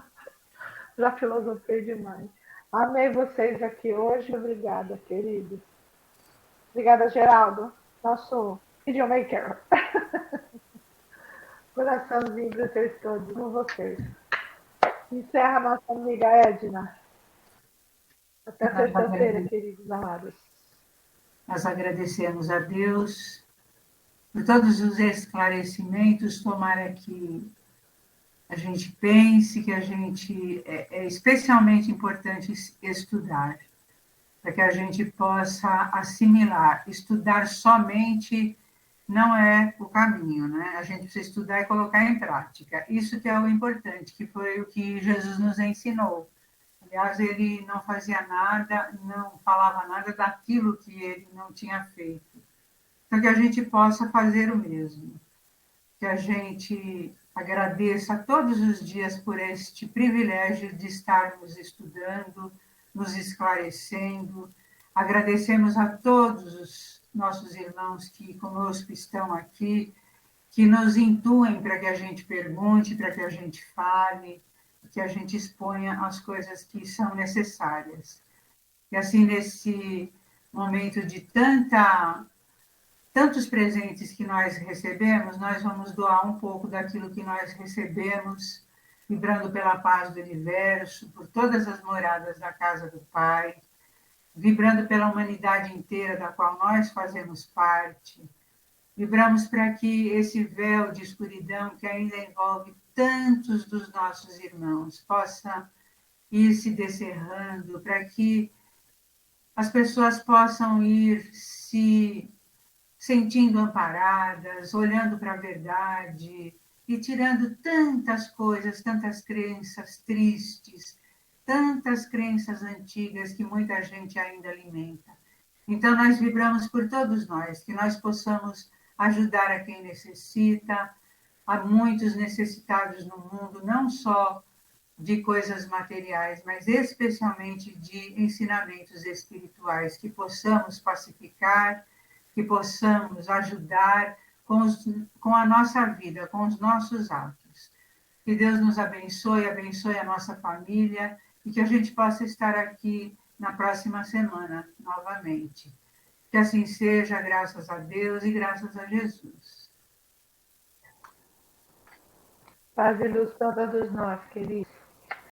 Já filosofei demais. Amei vocês aqui hoje. Obrigada, queridos. Obrigada, Geraldo, nosso videomaker. Coraçãozinho para vocês todos, com vocês. Encerra a nossa amiga Edna. Até sexta-feira, queridos amados. Nós agradecemos a Deus por todos os esclarecimentos. Tomara que a gente pense que é especialmente importante estudar, para que a gente possa assimilar. Estudar somente não é o caminho, né? A gente precisa estudar e colocar em prática. Isso que é o importante, que foi o que Jesus nos ensinou. Aliás, ele não fazia nada, não falava nada daquilo que ele não tinha feito. Então, que a gente possa fazer o mesmo. Que a gente agradeça todos os dias por este privilégio de estarmos estudando, nos esclarecendo. Agradecemos a todos os nossos irmãos que conosco estão aqui, que nos intuem para que a gente pergunte, para que a gente fale, que a gente exponha as coisas que são necessárias. E assim, nesse momento de tantos presentes que nós recebemos, nós vamos doar um pouco daquilo que nós recebemos, vibrando pela paz do universo, por todas as moradas da casa do Pai, vibrando pela humanidade inteira da qual nós fazemos parte. Vibramos para que esse véu de escuridão que ainda envolve tantos dos nossos irmãos possa ir se descerrando, para que as pessoas possam ir se sentindo amparadas, olhando para a verdade e tirando tantas coisas, tantas crenças tristes, tantas crenças antigas que muita gente ainda alimenta. Então, nós vibramos por todos nós, que nós possamos ajudar a quem necessita. Há muitos necessitados no mundo, não só de coisas materiais, mas especialmente de ensinamentos espirituais, que possamos pacificar, que possamos ajudar com a nossa vida, com os nossos atos. Que Deus nos abençoe, abençoe a nossa família e que a gente possa estar aqui na próxima semana novamente. Que assim seja, graças a Deus e graças a Jesus. Paz e luz para todos nós, queridos.